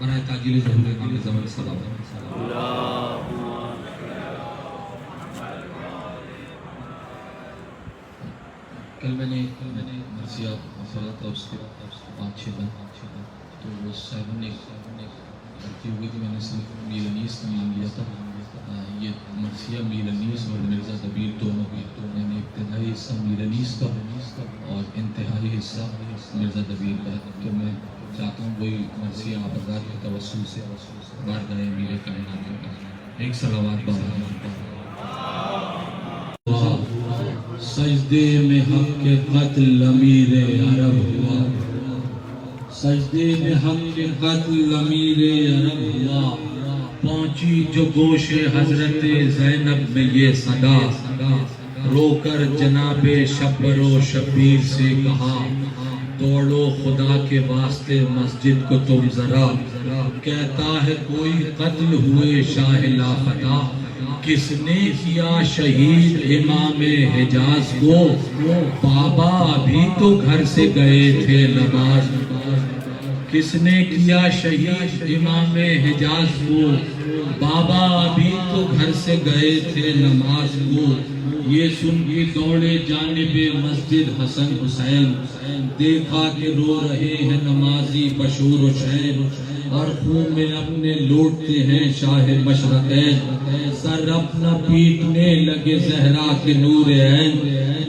برائے تاجیل ظہور امام زمان السلام. کل میں نے مرثیہ پڑھا تھا، اس کے 5-6 بند، تو وہ صاحب نے غلطی ہوئی تھی، میں نے صرف میلنیس کا نام لیا تھا. یہ مرثیہ میلنیس اور مرزا دبیر دونوں بھی، تو میں نے ابتدائی حصہ میلنیس کا اور انتہائی حصہ مرزا دبیر کا، تو میں چاہتا ہوں وہی مرثیہ آپ حضرات کے توسل سے بارگاہ امیر کائنات کے پاس ایک صلوات بابا. سجدے میں حق کے قتل امیر عرب ہوا، سجدے میں حق کے قتل امیر عرب ہوا، پہنچی جو گوش حضرت زینب میں یہ صدا، رو کر جناب شبر و شبیر سے کہا، دوڑو خدا کے واسطے مسجد کو تم ذرا، کہتا ہے کوئی قتل ہوئے شاہ لافتہ، کس نے کیا شہید امام حجاز کو، بابا ابھی تو گھر سے گئے تھے نماز. کس نے کیا شہید امام حجاز کو، بابا ابھی تو گھر سے گئے تھے نماز کو. یہ سن کے دوڑے جانب مسجد حسن حسین، دیکھا کہ رو رہے ہیں نمازی بشور و شین، اور خون میں اپنے لوٹتے ہیں شاہ مشرقین، سر اپنا پیٹنے لگے زہرا کے نور عین،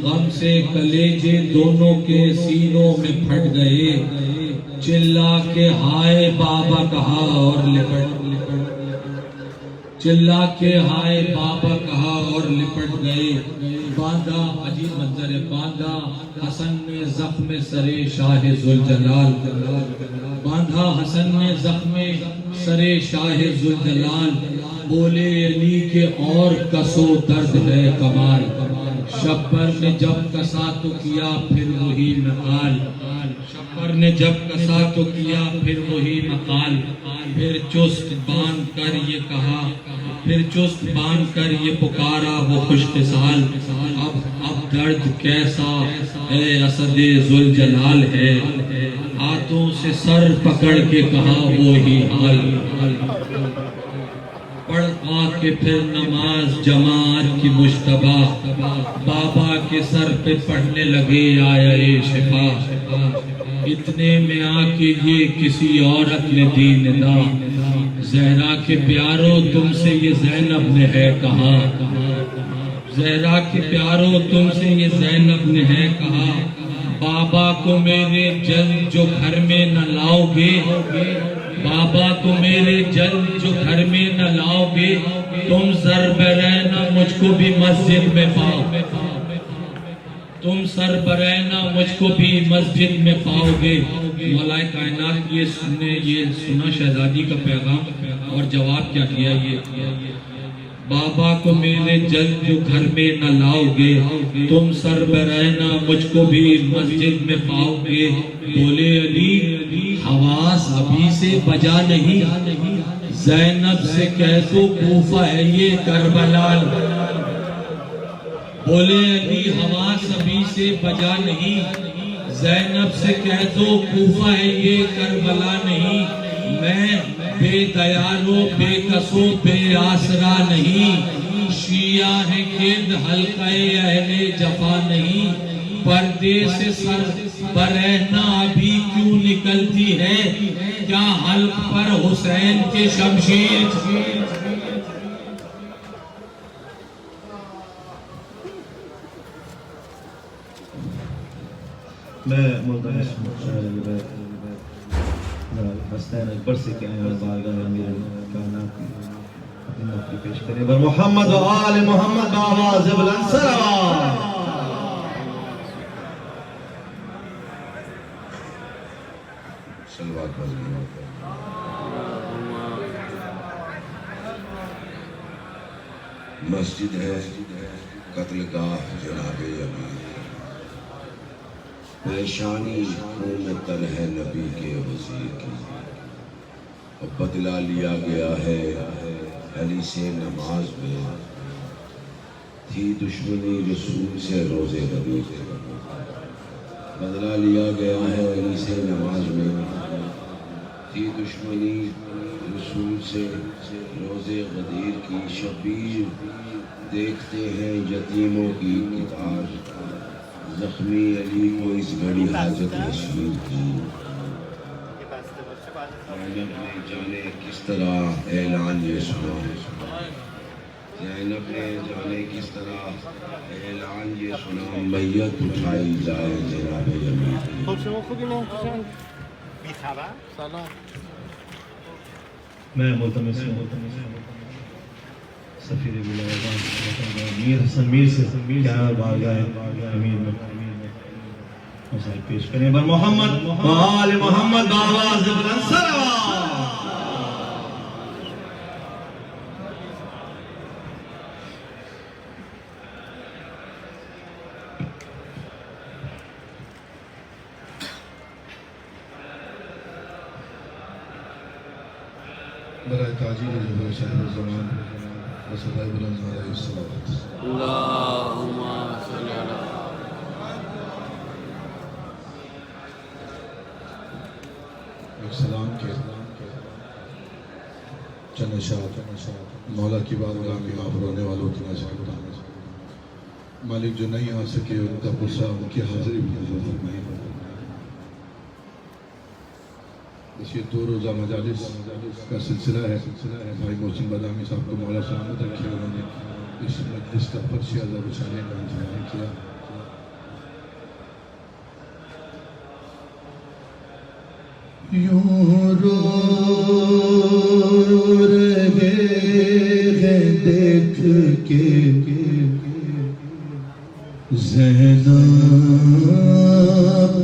غم سے کلیجے دونوں کے سینوں میں پھٹ گئے، چلا کے ہائے بابا کہا اور لپٹ، چلا کے ہائے بابا کہا اور لپٹ گئے. باندھا، عجیب منظر ہے، باندھا حسن نے زخم سرے شاہ ذوالجلال، باندھا حسن نے زخم سرے شاہ ذوالجلال، بولے علی کے اور کسو درد ہے کمال، شبر نے جب کسا تو کیا پھر وہی مقال، شبر نے جب کسا تو کیا پھر وہی مقال، پھر چست باندھ کر یہ کہا، پھر چست باندھ کر یہ پکارا وہ خوش خصال، اب درد کیسا اے اسد ذوالجلال ہے، ہاتھوں سے سر پکڑ کے کہا وہی حال، پڑھ آ کے پھر نماز جماعت کی مشتبہ، بابا کے سر پہ پڑھنے لگے آیا شفا، اتنے میں آ کے یہ کسی عورت نے دی ندا، زہرا کے پیارو تم سے یہ زینب نے ہے کہا، زہرا کے پیارو تم سے یہ زینب نے ہے کہا، بابا کو میرے جلد جو گھر میں نہ لاؤ گے، بابا کو میرے جلد جو گھر میں نہ لاؤ گے، تم سربرہنہ مجھ کو بھی مسجد میں پاؤ، تم سربرہنہ مجھ کو بھی مسجد میں پاؤ گے. مولا کائنات یہ سنا شہزادی کا پیغام اور جواب کیا کیا، یہ بابا کو میرے جلد جو گھر میں نہ لاؤ گے، تم سربرہنہ مجھ کو بھی مسجد میں پاؤ گے. بولے علی حواس ابھی سے بجا نہیں، زینب سے کہہ تو کوفہ ہے یہ کربلا، بولے علی حواس ابھی سے بجا نہیں، زینب سے کہہ دو کوفہ ہے یہ کربلا نہیں، میں بے دیارو بے کسو بے آسرا نہیں، شیعہ ہے گرد حلقہ اہل جفا نہیں، پردے سے سر برہنہ ابھی کیوں نکلتی ہے، کیا حلق پر حسین کے شمشیر. میں ملتان حسین اکبر سے کہیں اور بارگاہ امیر کائنات کی اپنی مفتی پیش کریں بر محمد و آل محمد بآواز بلند صلوات. صلوات مسجد ہے قتل گاہ جناب امیر، پریشانی خون تن ہے نبی کے وزیر کی، اب بدلہ لیا گیا ہے علی سے نماز میں، تھی دشمنی رسول سے روزے نبی سے، بدلہ لیا گیا ہے علی سے نماز میں، تھی دشمنی رسول سے روزے غدیر کی شبیر دیکھتے ہیں یتیموں کی کتاب زخمی علی کو اس گھڑی حاجت رسول کی زینب نے جانے کس طرح اعلان یہ سنا زینب نے جانے کس طرح اعلان یہ سنا میت اٹھائی جائے جناب امیر میں ملتمس ہوں سفیر ولایت میر حسن میر سے کیا بارگاہ امیر میں مسائل پیش کریں بر محمد وآل محمد آواز بلند سلام برائے تاجیل جبر شہر الزمان رسول اللہ بلند علیہ السلام اللہم صلی علی ایک سلام کے چند اشارات مولا کی بارگاہ میں آپ رونے والوں کی نظر اٹھانے مالک جو نہیں آ سکے ان کا غصہ ان کی حاضری بھی نظر فرمائے اس یہ 2 روزہ مجالس کا سلسلہ ہے بھائی محسن بادامی صاحب کو مولا سلامت رکھے انہوں نے اس مجلس کا فرشی عذاب اچھانے کا انتظام کیا یوں رو رہے ہیں دیکھ کے زینب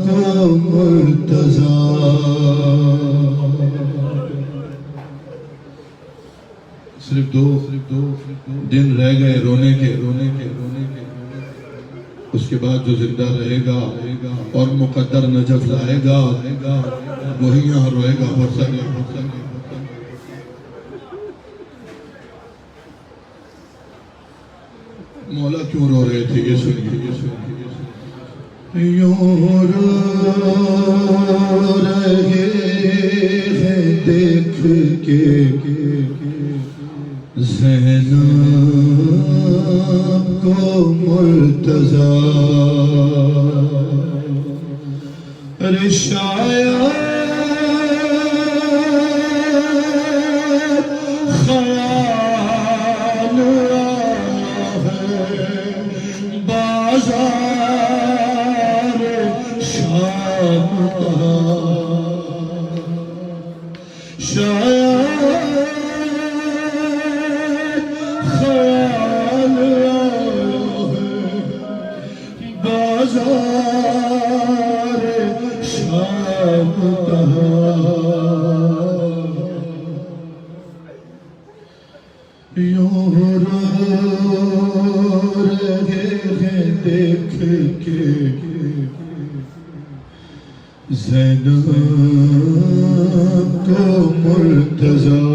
کو مرتضیٰ صرف دو دن رہ گئے رونے کے اس کے بعد جو زندہ رہے گا اور مقدر نجف لائے گا وہی یہاں روئے گا مولا کیوں رو رہے تھے یہ سنیے یوں رو رہے ہیں دیکھ کے زینب کو مرتضیٰ ارے شاید خیال ہے بازار شام کا شاید خیال ہے بازار شام کا یوں رو رہے ہیں دیکھ کے زینب کو مرتضیٰ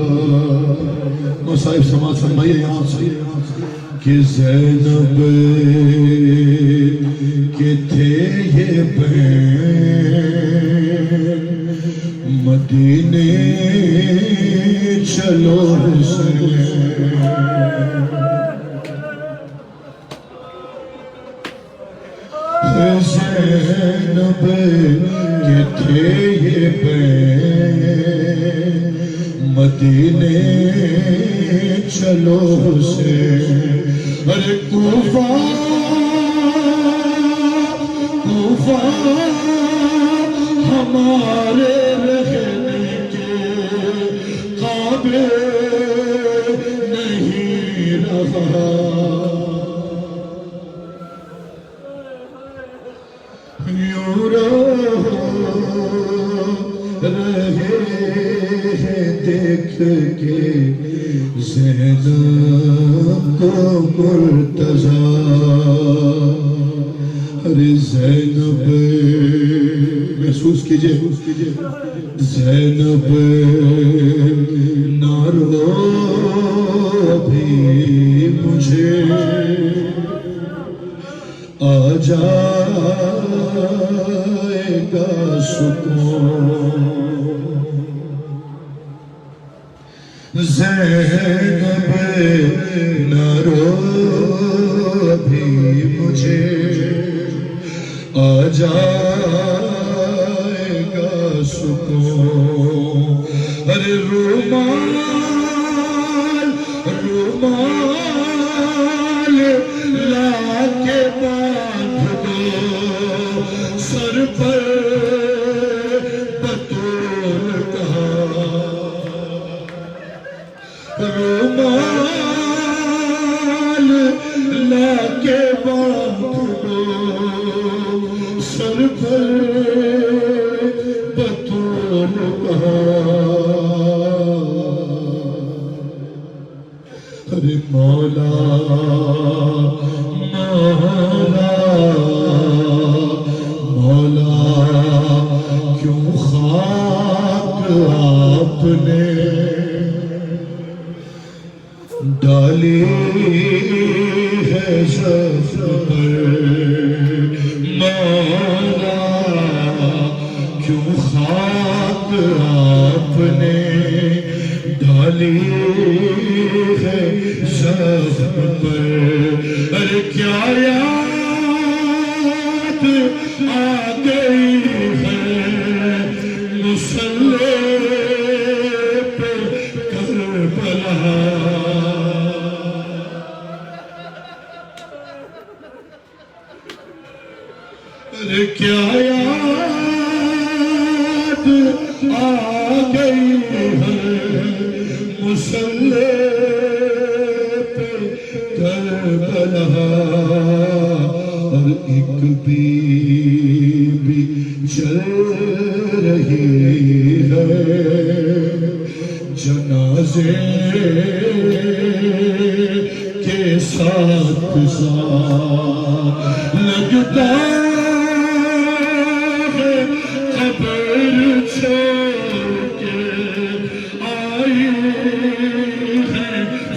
مصائب سماعت فرمائیے یہاں سے کہ زینب کے تھے یہ بین مدینے چلو زینب کے تھے یہ بین مدینے چلو سے ارے کوفہ ہمارے رہنے کے قابل نہیں رہا یوں رو رہے ہیں دیکھ کے زینب کو مرتضیٰ ارے زینب محسوس کیجئے زینب نہ رو ابھی مجھے آ جائے گا سکون زینب نہ رو ابھی مجھے آ جائے گا سکون ارے رومال رومال لا کے باندھ دو سر پر بطول کا رومال لا کے باندھ دو سر پر بطول کا ارے مولا مولا مولا کیوں خاک آپ نے ڈالی ہے زخم پر مولا کیوں خاک آپ نے ڈالی ہے زخم پر ارے کیا یاد آ گئی ہے مسلح پہ کربلا ارے کیا یاد آ گئی ہے مسلح پہ کربلا اور ایک بیوی چل رہی ہے جنازے کے ساتھ ساتھ لگتا ہے قبر چھوڑ کے آئی ہے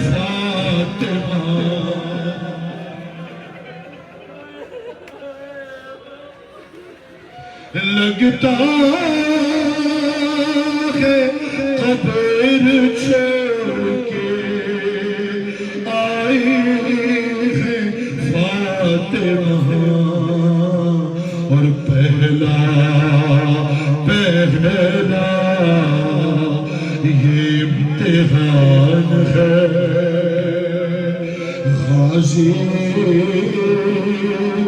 فاطمہ لگتا ہے قبر چھوڑ کے آئی ہے فاطمہ اور پہلا یہ امتحان ہے غازی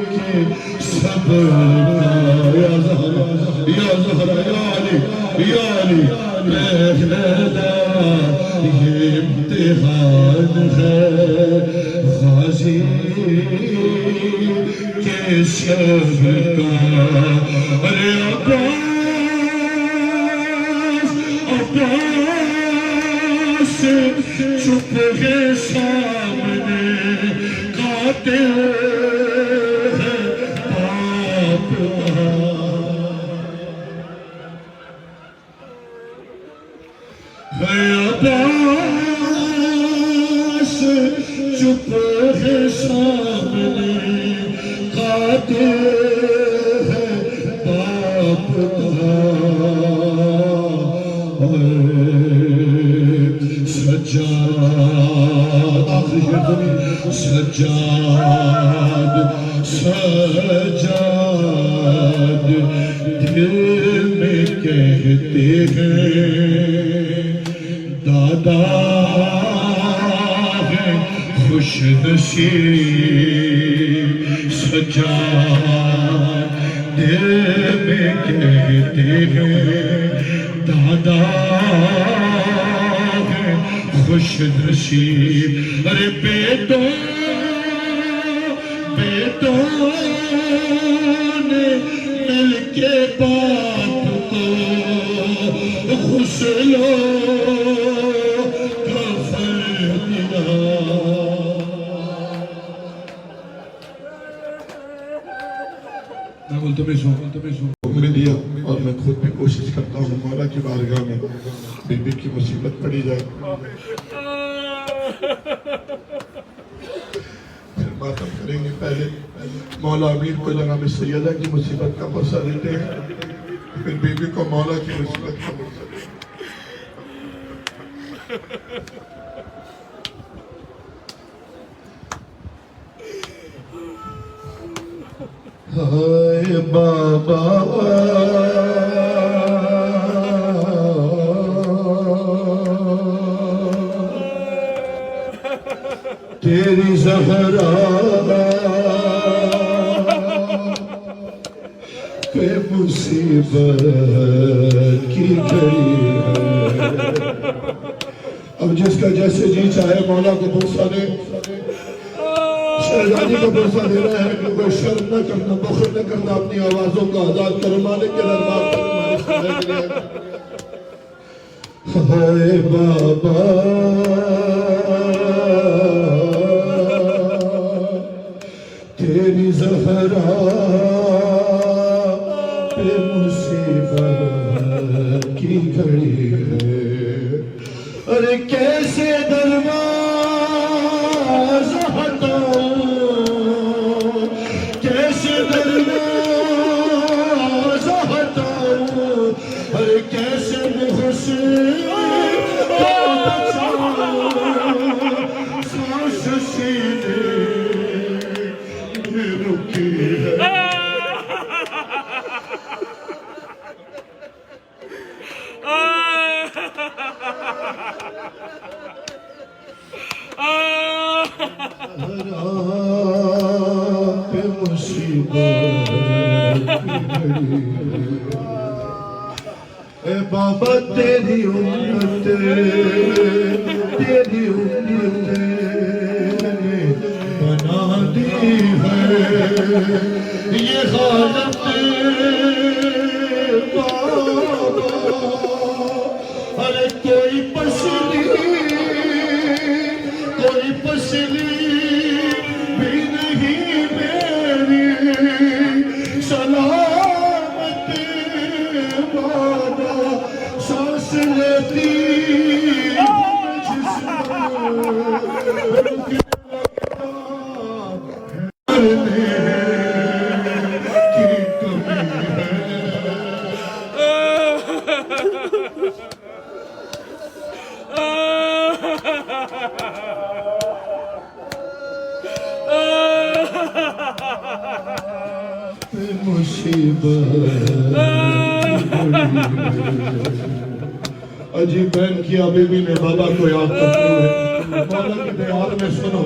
کے صبر کا یا زہرا یا علی پہلا یہ امتحان ہے غازی کے صبر کا ارے عباس چپ ہے سامنے قاتل ہے باپ عباس چپ ہے سامنے قاتل ہے باپ سجاد دل میں کہتے ہیں دادا ہے خوش نصیب سجاد دل میں کہتے ہیں دادا خوش نصیب ارے بیٹوں نے مل کے باپ کو غسل و کفن دیا میں دیا اور میں خود بھی کوشش کرتا ہوں مولا کی بارگاہ میں بی بی کی مصیبت پڑی جائے پھر ماتم کریں گے پہلے مولا امیر کو جناب سیدہ کی مصیبت کا پرسہ دیتے ہیں پھر بی بی کو مولا کی مصیبت کا پرسہ دیتے ہیں ہائے بابا تیری زہرا پہ مصیبت کی گھڑی ہے. اب جس کا جیسے جی چاہے مولا کو بوسہ دے. شہزادی کو بوسہ دے رہا ہے کہ کوئی شرم نہ کرنا، بخل نہ کرنا، اپنی آوازوں کا آزاد کرو. مالک کے دربار تک ہماری سننے کے لیے. ہائے بابا تیری زہرا پہ مصیبت کی گھڑی ہے. ارے کیسے دروازہ ہٹاؤں، کیسے دروازہ ہٹاؤں، ارے کیسے محسن سانس سینے میں رکی ہے. پہ مصیبت کی گھڑی ہے. اے بابا تیری امت بنا دی ہے یہ حالت بابا. ارے کوئی پسلی بھی نہیں میری سلامت بابا. سانس لیتی عجیب بہن کی ابھی بھی نے بابا کو یاد کرتے ہوئے مولا کی دیار میں سنو.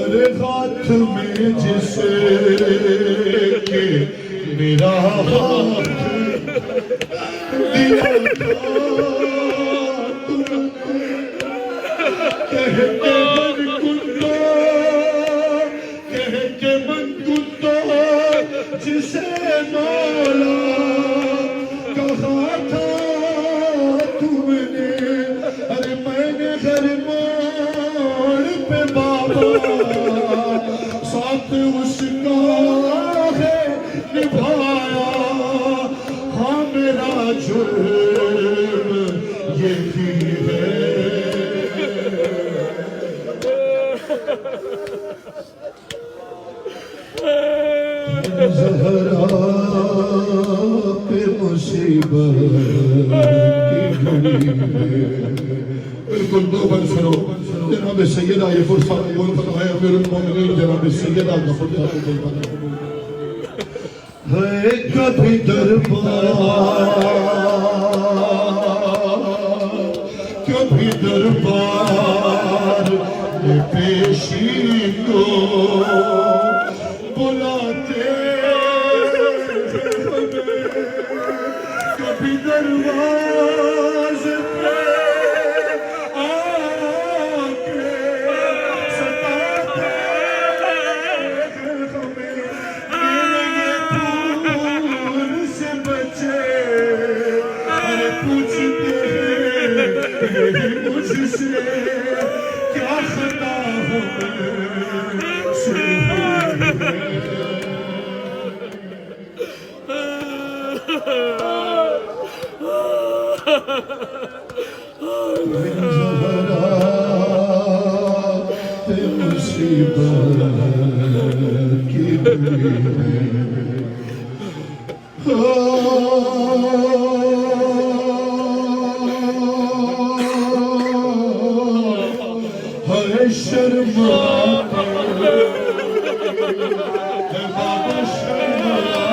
ارے ہاتھ میں جسے کہ میرا ہاتھ دیا تھا تم نے کہہ کے من کنتا جسے مولا کہا تھا تم نے. ارے میں نے گھر موڑ پہ بابا ساتھ اس کا ہے نبھایا. ہاں میرا جرم یہ بھی ہے. زہرا پہ مصیبت کی گھڑی ہے. بالکل دو بن سنو. جناب سیدہ یہ فرصہ قبول فرمائے. امیر المومنین جناب سیدہ کا فرصہ قبول فرمائے. ہے کبھی دربار یہ پیشی کو بلاتے کبھی دروازے پہ آ کے ستاتے ہمیں. یہ پھول سے بچے ارے پوچھتے ہیں مجھ سے کیا خطا ہمیں سے مصیبت کی گھڑی ہے. شرماتے بابا شرماتے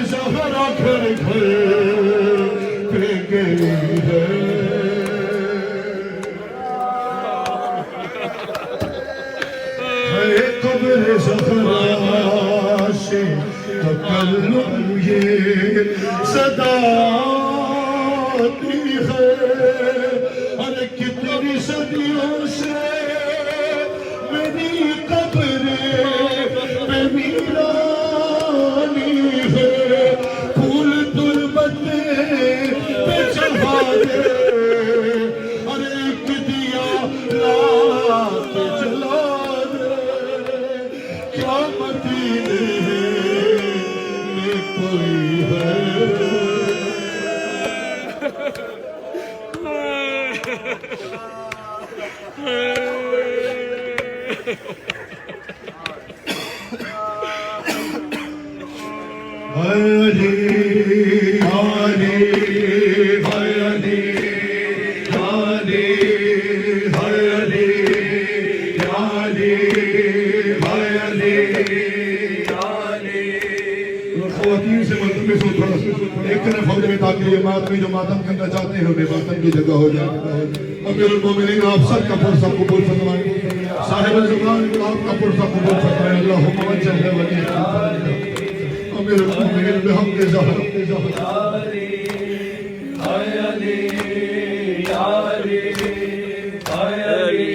زہرا گھر گھر پہ گئی ہے قبر زہرا سے تکلم یہ صدا آتی ہے ارے کتنی صدیوں سے میری قبر پہ ویرانی ہے پھول تربت پہ چڑھا دے ارے ایک دیا لا کے جلا دے کیا مدینے میں کوئی ہے علی علی علی علی علی خواتین سے ملتمس ہوں تھوڑا ایک طرف ہو جائے تاکہ یہ ماتمی جو ماتم کرنا چاہتے ہیں انہیں ماتم کی جگہ ہو جائے امیر المومنین آپ سب کا پرسہ قبول فرمائیں صاحب زبان آپ کا پرسہ قبول فرمائیں اللہم وجہ ولی امیر المومنین بحمد زہر علی علی علی علی علی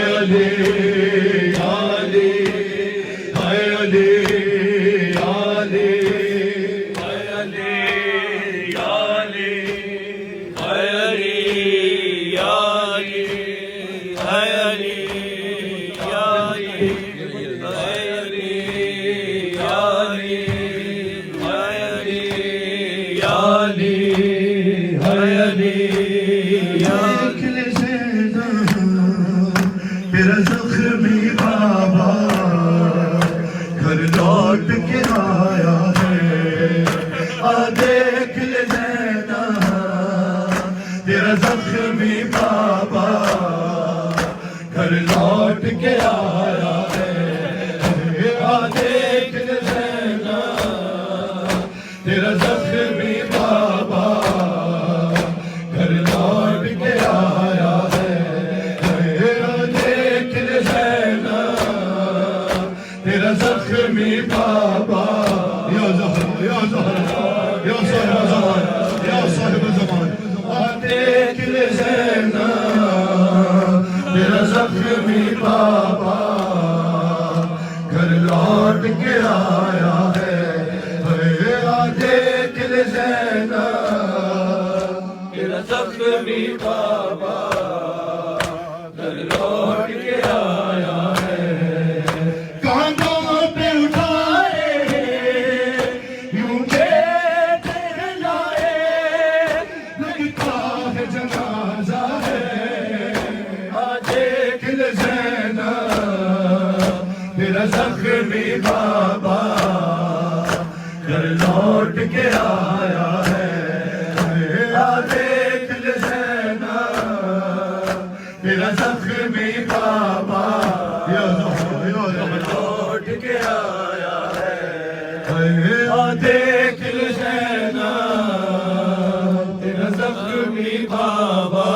Ali یا علی ہے علی یا علی ہے علی یا علی ہے علی یا علی ہے علی یا میرا زخمی بابا گھر لوٹ کے آیا ہے دیکھ لے زینا تیرا زخمی بابا گھر لوٹ کے آیا ہے دیکھ لے زینا تیرا زخمی بابا گھر لوٹ کے آیا ہے دیکھ لے زینا تیرا زخمی بابا یا زہرا یا زہرا یا صاحب زمان یا صاحب زمان دیکھ لے زینا تیرا زخمی بابا گھر لوٹ کے آیا ہے دیکھ لے زینا تیرا زخمی بابا گھر لوٹ کے آیا ہے کاندھوں پہ اٹھائے یوں کے لائے لگتا ہے جنازہ ہے دیکھ لے زینا تیرا زخمی بابا گھر لوٹ کے آیا ہے دیکھ لے زینا تیرا زخمی بابا یا زہرا یا زہرا لوٹ کے آیا ہے دیکھ لے زینا تیرا زخمی بابا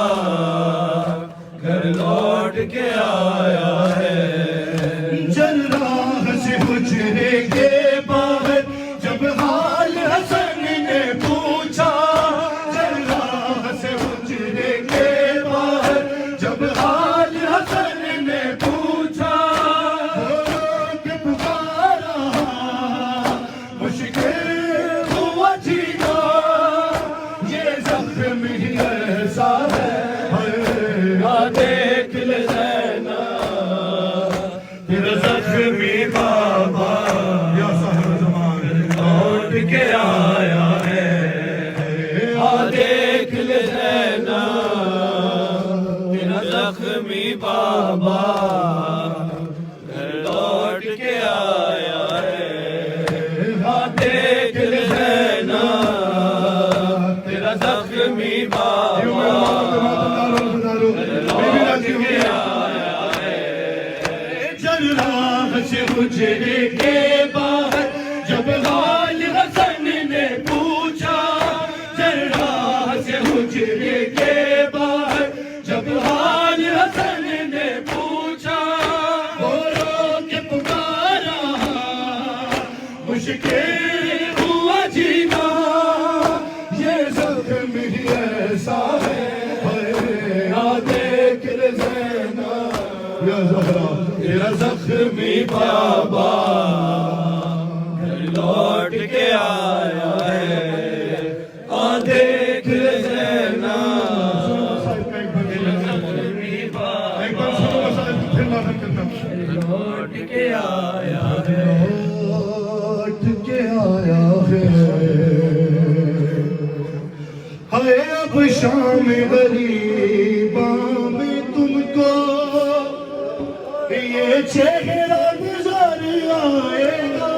گھر لوٹ کے آیا ہے جراح سے حجرے کے باہر جب حال حسن نے پوچھا جراح سے حجرے کے باہر جب حال حسن نے پوچھا کہ پکارا مشکل ہوا جینا یہ زخم ہی ایسا ہے دیکھ لے زینا تیرا زخمی بابا یا صاحب زمان لوٹ کے آیا ہے دیکھ لے زینا تیرا زخمی بابا گھر لوٹ کے آیا ہے دیکھ لے زینا تیرا زخمی بابا جراح سے حجرے کے باہر جب حال حسن نے پوچھا جراح سے حجرے کے باہر جب حال حسن نے پوچھا رو کے پکارا مشکل ہوا جینا یہ زخم ہی ایسا ہے دیکھ لے زینا یا زہرا تیرا زخمی بابا گھر لوٹ کے آیا ہے دیکھ لے زینا لوٹ کے آیا ہے لوٹ کے آیا ہے اب شام غریباں میں تم کو یہ چہرہ نظر آئے گا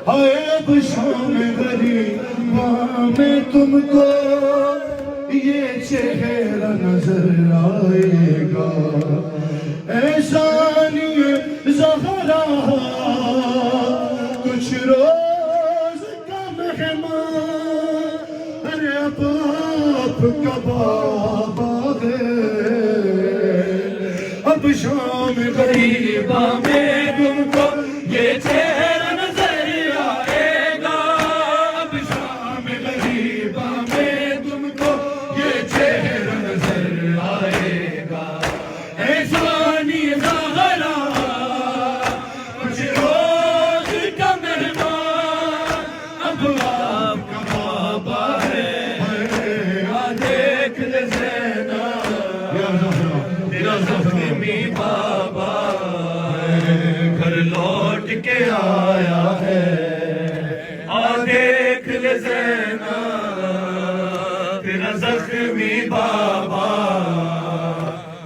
اب شام غریباں میں تم کو یہ چہرہ نظر آئے گا احسانی زہرا کچھ روز کا مہمان ارے اب آپ کا بابا ہے اب شام غریبا میں تم کو یہ چہرہ نظر آئے گا اب شام غریبا میں تم کو یہ چہرہ نظر آئے گا احسانی زہرا کچھ روز کا مہمان اب آپ کا بابا ہے تیرا زخمی بابا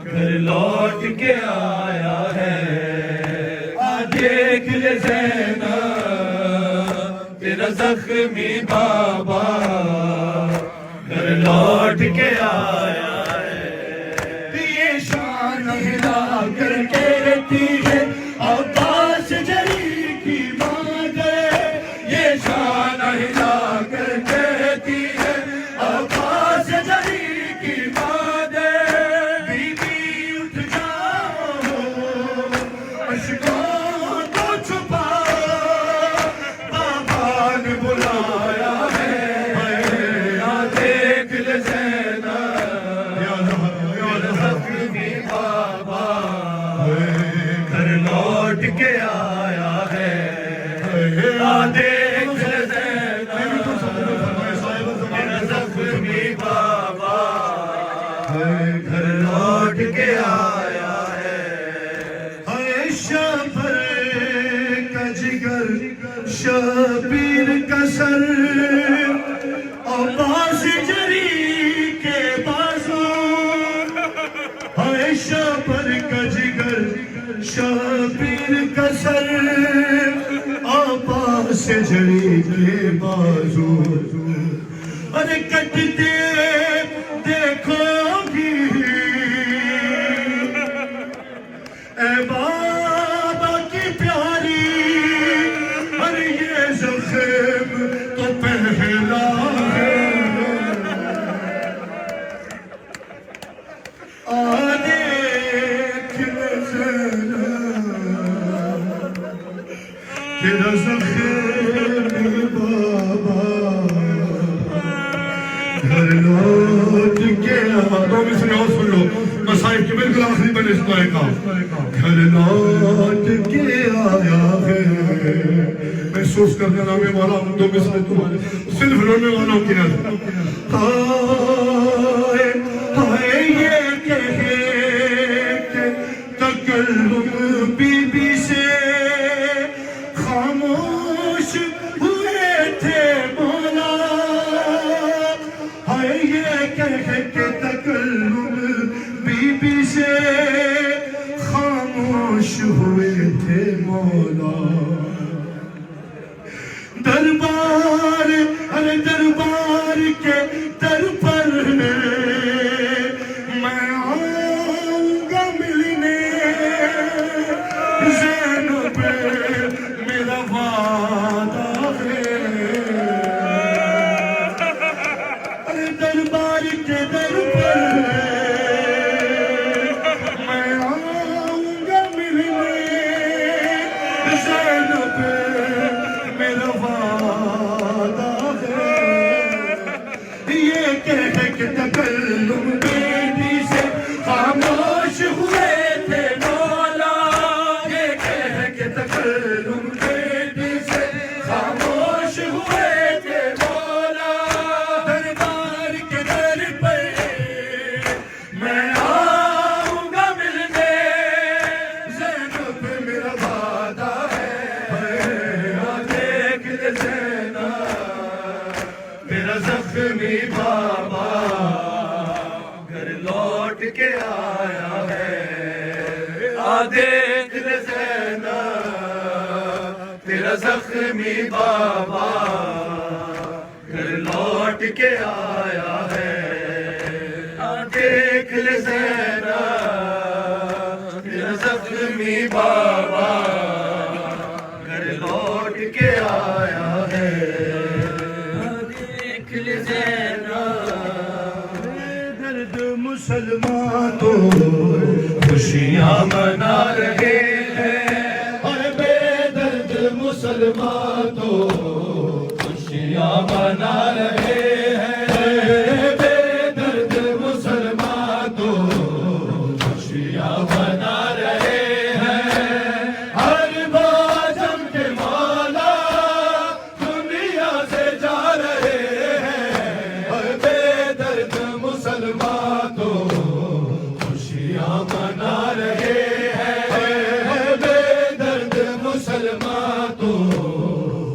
گھر لوٹ کے آیا ہے دیکھ لے زینب تیرا زخمی بابا گھر لوٹ کے آیا ہے یہ شان ہلا کر کہتی ہے عباس جری کی ماں گئے یہ شان ہلا کر کہتی ہے عباس جری کی ماں گئے بی بی اٹھ جاؤ اشکوں کو چھپا بابا نے بلایا ہے دیکھ لے زینب زخمی بابا گھر لوٹ کے آیا ہے دیکھ لے زینب زخمی بابا گھر لوٹ کے آیا ہے شبر کا جگر شبیر کا سر عباس جری کے بازو شبر کا جگر شبیر کا سر عباس جری کے بازو ارے کٹتے دیکھو گی اے بابا کی پیاری ارے یہ زخم تو پہلا ہے تیرا زخمی بابا گھر لوٹ کے دو مصرے اور سن لو مصائب کی بالکل آخری میں اس دعائے کا گھر لوٹ کے آیا ہے محسوس کرنے نامے والا دو مصرے تمہارے صرف رونے والوں کی نظر ہائے یہ کہے کہ تکلم بی بی سے خاموش ہوئے تھے مولا ہائے یہ کہے کہ تکلم بی بی سے خاموش ہوئے تھے مولا دربار ارے دربار کے در پر میں آؤں گا ملنے زینب میرا وعدہ ہے ارے دربار کے در پر میں آؤں گا ملنے زینب میرا وعدہ ہے یہ کہہ کہ تکلم بیٹی سے خاموش ہوئے تھے مولا یہ کہہ کہ تکلم بیٹی سے خاموش ہوئے تھے مولا دربار کے در پر میں آؤں گا ملنے زینب میرا وعدہ ہے دیکھ لے زینب میرا زخمی بابا گھر لوٹ کے آیا ہے دیکھ لے زینب تیرا زخمی بابا گھر لوٹ کے آیا ہے دیکھ لے زینب تیرا زخمی بابا گھر لوٹ کے آیا ہے دیکھ لے زینب درد مسلمان تو خوشیاں منا رہے ہیں اور بے درد مسلمان تو خوشیاں منا رہے ہیں بے درد مسلمان تو خوشیاں منا رہے ہیں ہر باجم کے مولا دنیا سے جا رہے ہیں اور بے درد مسلمان تو خوشیاں منا رہے ہیں بے درد مسلمان تو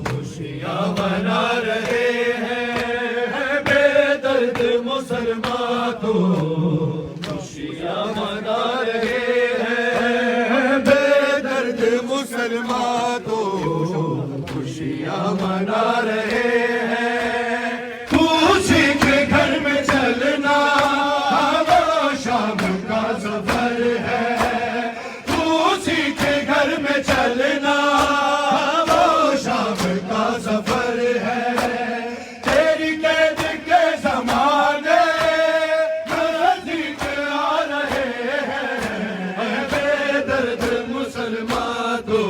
خوشیاں منا رہے ہیں بے تو خوشیاں منا رہے ہیں، بے درد مسلمان تو خوشیاں منا رہے ہیں، تو سیکھ گھر میں چلنا وہ شام کا سفر ہے، تو سیکھ گھر میں چلنا وہ شام کا سفر ہے، تیری قید کے زمانے نزدیک آ رہے ہیں، بے درد مسلمان تو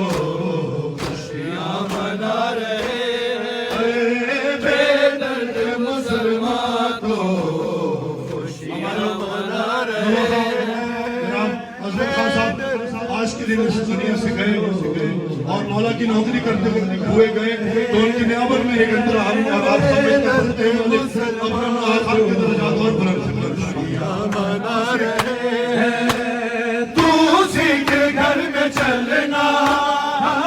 خوشیاں منا رہے ہیں، بے درد مسلمان تو خوشیاں منا رہے ہیں۔ حضرت خان صاحب آج کے دن اس دنیا سے گئے اور مولا کی نوکری کرتے ہوئے گئے تو ان کی نیابت میں ایک اندر ہم اور آپ سب مل کر پڑھتے ہیں اپنا آخر کے درجات اور بلند منا رہے ہیں، تو سیکھ گھر میں چلنا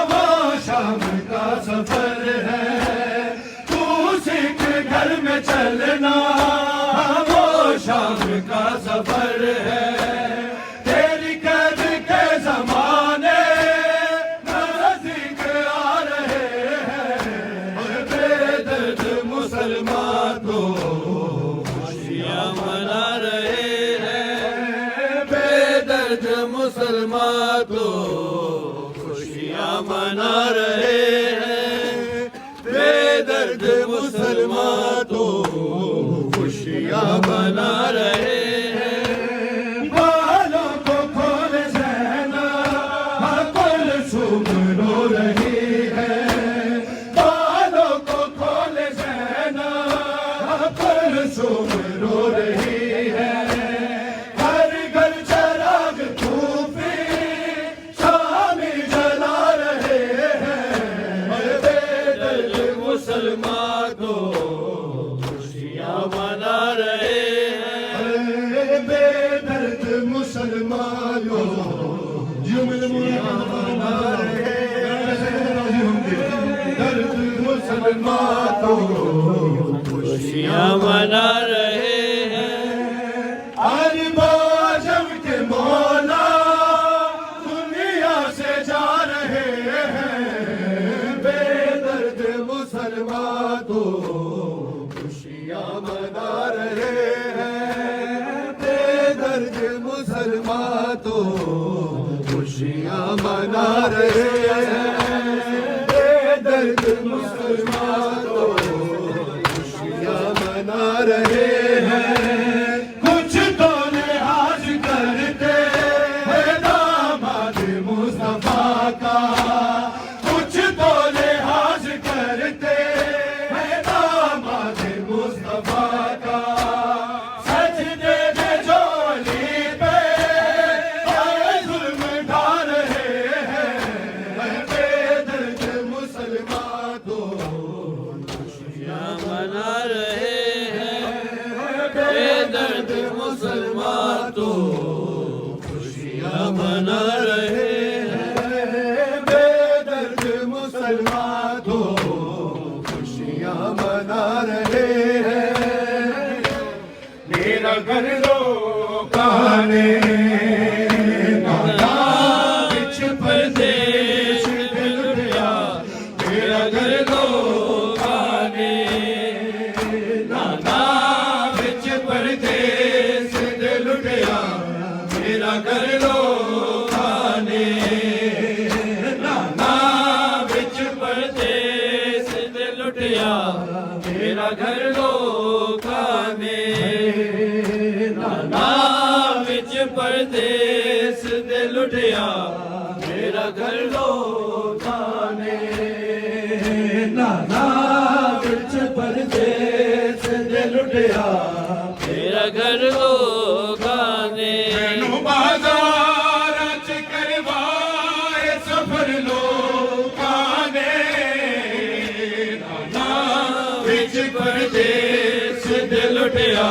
وہ شام کا سفر ہے، تو سیکھ گھر میں چلنا وہ شام کا سفر ہے، تیری قید کے زمانے نزدیک آ رہے ہیں، بے درد مسلمان تو خوشیاں منا رہے ہیں، بے درد مسلمان تو خوشیاں منا رہے ہیں، بے درد مسلمان تو خوشیاں منا رہے ہیں، بالوں کو کھول زینب کلثوم رو رہی ہے، بالوں کو کھول زینب کلثوم رو رہی ہے، گھر گھر چراغ صوفی شامی جلا رہے ہیں، بے درد مسلمان تو خوشیاں منا رہے ہیں، بے درد مسلمان جو میرے منا رہے ہیں، درد مسلمان تو خوشیاں منا رہے ہیں، عرب و عجم کے مولا دنیا سے جا رہے ہیں، بے درد مسلمان تو خوشیاں منا رہے ہیں، بے درد مسلمان تو خوشیاں منا رہے ہیں، بے درد مسلمان تو خوشیاں منا رہے ہیں، کچھ تو لحاظ کرتے ہیں داماد مصطفیٰ کا، کچھ تو لحاظ کرتے ہیں داماد مصطفیٰ کا، سجدے میں جولی پہ آئے ظلم ڈھا رہے ہیں، بے درد مسلمان تو خوشیاں منا رہے ہیں، بے درد مسلمان تو خوشیاں منا رہے ہیں، بے درد مسلمان تو خوشیاں منا رہے ہیں، میرا گھر لوکانے نانا بچ پردیش دل اٹھیا، میرا گھر لوکانے نانا بچ پردیش دل اٹھیا، میرا گھر لوکانے نانا بچ پردیش دل اٹھیا، میرا گھر لوکانے نانا بچ پردیس دل اٹھیا، میرا گھر لوکانے نانا بچ پردیس دل اٹھیا، میرا گھر لوکانے، مینوں بازار چ کروائے سفر لوکانے، نانا بچ پردیس دل اٹھیا،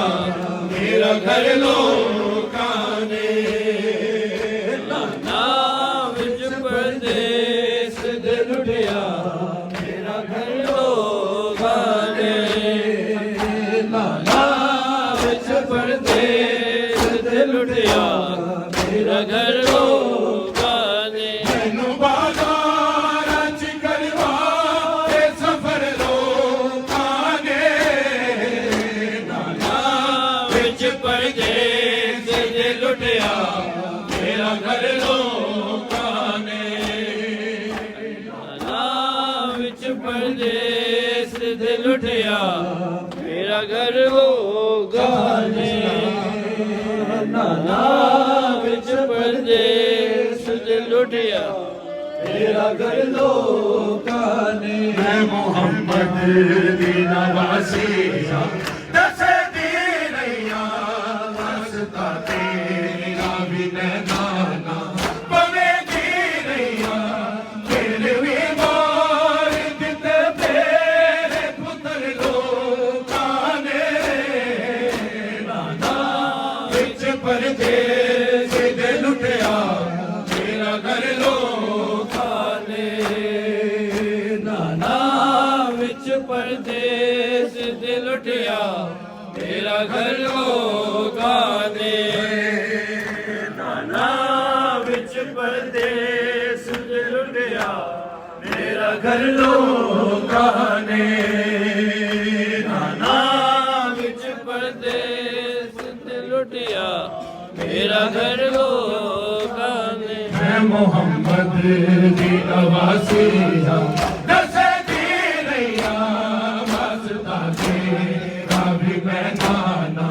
میرا گھر لوکانے، نانا بچ پردیس دل اٹھیا، میرا گھر لوکانے، نانا بچ پردیس لٹیا میرا گھر ہوگا نے مینوں بازار چ کروا تے سفر لوکاں نے نانا وچ پردیس دے لٹیا میرا گھر لوکاں نے نانا وچ پردیس دے لٹیا میرا گھر ہوگا نے نانا وچ پردیس دے لٹیا میرا گھر لوکاں نے میں محمد دی نواسی ہاں دسے دی رہیاں واسطہ تیرا بھی نانا پوے دی رہیاں پھر بھی مار دتے میرے پتر لوکاں نے نانا وچ پردیس دے لٹیا میرا گھر لوکاں نے نانا وچ پردیس دے لٹیا میرا گھر ہوگا نے نانا وچ پردیس دے لٹیا میرا گھر ہوگا نے نانا وچ پردیس دے لٹیا میرا گھر ہوگا نے میں محمد دی نواسی ہاں دسے دی رہیاں واسطہ تیرا بھی میں نانا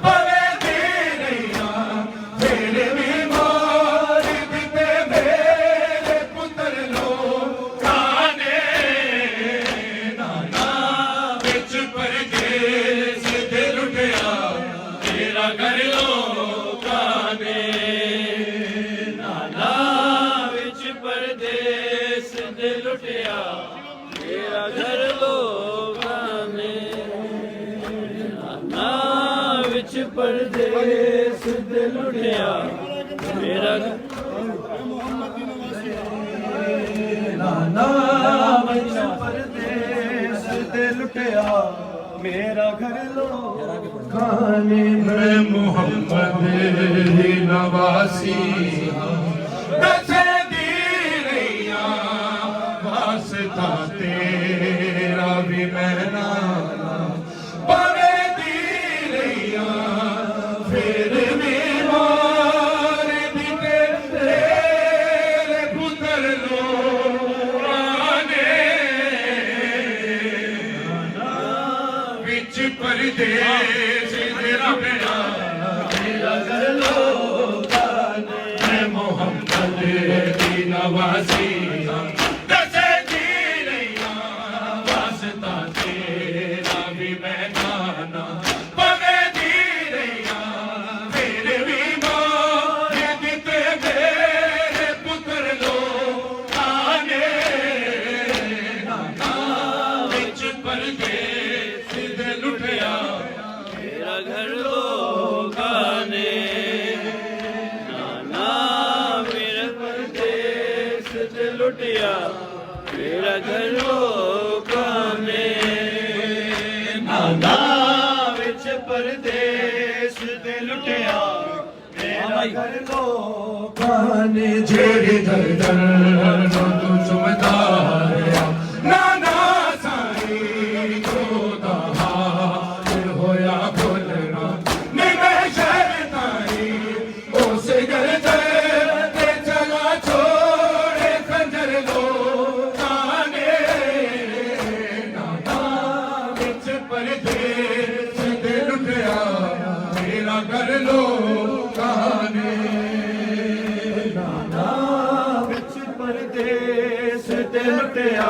پوے دی رہیاں پھر بھی مار دتے میرے پتر لوکاں نے نانا وچ پردیس دے لٹیا میرا گھر لوکاں نے نانا وچ پردیس دے لٹیا میرا گھر لوکاں نے نانا وچ پردیس دے لٹیا میرا نانا وچ پردیس دے لٹیا میرا گھر لوکاں نے میں محمد دی نواسی ہاں دسے دی رہیاں واسطہ تیرا بھی میں نانا پوے دی رہیاں پھر بھی مار دتے تیرے پتر لوکاں نے وچ پردیس دے لٹیا میرا گھر لوکاں نے میں محمد دی نواسی ہاں دسے دی رہیاں واسطہ تیرا بھی میں نانا پوے دی رہیاں پھر بھی مار دتے میرے پتر لوکاں نے نانا وچ پردیس دے لٹیا میرا گھر لوکاں نے نانا میرا پردیس دے لٹیا میرا گھر لوکاں نے نانا وچ پردیس دے لٹیا میرا گھر لوکاں نے جیڑی در تو چمدا رہیا نانا سائی خدا حال ہویا بھولنا نہیں میں شیطانی اس گردن تے چلا چھوڑے خنجر لوکاں نے نانا وچ پردیس دے لٹیا میرا گھر لوکاں نے نانا وچ پردیس دے لٹیا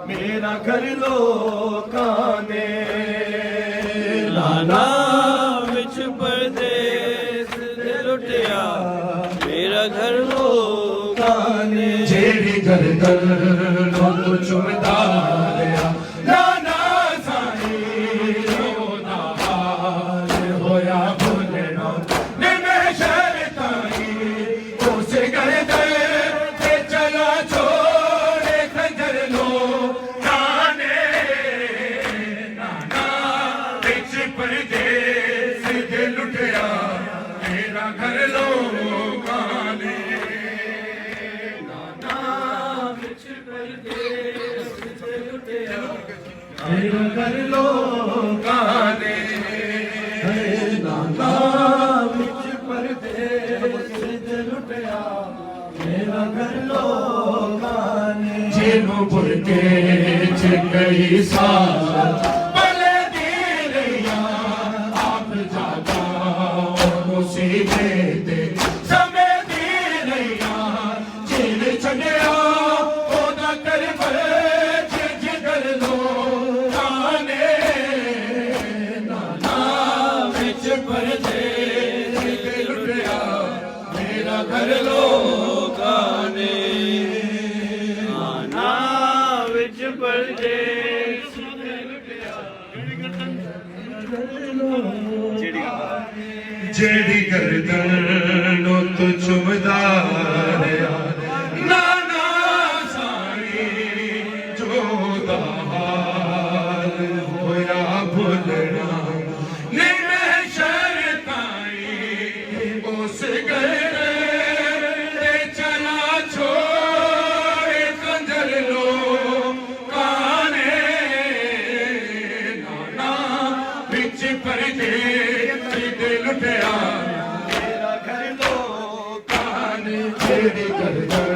میرا گھر لوکاں نے نانا وچ پردیس دے لٹیا میرا گھر لوکاں نے جیڑی گردن نو تو چمدا رہیا نانا سائی خدا حال ہویا بھولنا نہیں میں شیطانی اس گردن تے چلا چھوڑے خنجر لوکاں نے نانا وچ پردیس دے لٹیا میرا ਨਾਨਾ ਵਿੱਚ ਪਰਦੇਸ ਤੇ ਲੁੱਟਿਆ ਮੇਰਾ ਘਰ ਲੋਕਾਂ ਨੇ ਜਿਹਨੂੰ ਬੁਰਕੇ ਚ ਗਈ ਸਾਰ ਭਲੇ ਦੀ ਰਹੀਆਂ ਆਪ ਜਾਗਾ ਮੁਸੀਬਤ ਤੇ ਸਮੇਂ ਦੀ ਰਹੀਆਂ ਜਿਹਨੇ ਛੱਡਿਆ ਉਹਦਾ ਕਰ ਜਿਗਰ ਲੋਕਾਂ ਨੇ ਨਾਨਾ ਵਿੱਚ ਪਰਦੇਸ ਤੇ ਲੁੱਟਿਆ ਮੇਰਾ ਘਰ ਲੋਕਾਂ ਨੇ ਨਾਨਾ ਵਿੱਚ ਪਰਦੇਸ ਤੇ ਲੁੱਟਿਆ ਜਿਹੜੀ ਗਰਦਨ ਨੂੰ ਤੂੰ ਚੁੰਮਦਾ ਰਿਹਾ ਨਾਨਾ ਸਾਈ ਜੋਦਾ ਹਾਲ ਹੋਇਆ ਭੁੱਲਣਾ ਨਹੀਂ ਮੈਂ ਸ਼ਰਤਾਈ ਉਸ ਗਏ ਤੇ ਚਲਾ ਛੋੜੇ ਕੰਜਰ ਲੋਕਾਂ ਨੇ ਨਾਨਾ ਵਿੱਚ ਪਰਦੇਸ ਤੇ ਲੁੱਟਿਆ ਮੇਰਾ ਘਰ ਲੋਕਾਂ ਨੇ ਜਿਹੜੀ ਗਰਦਨ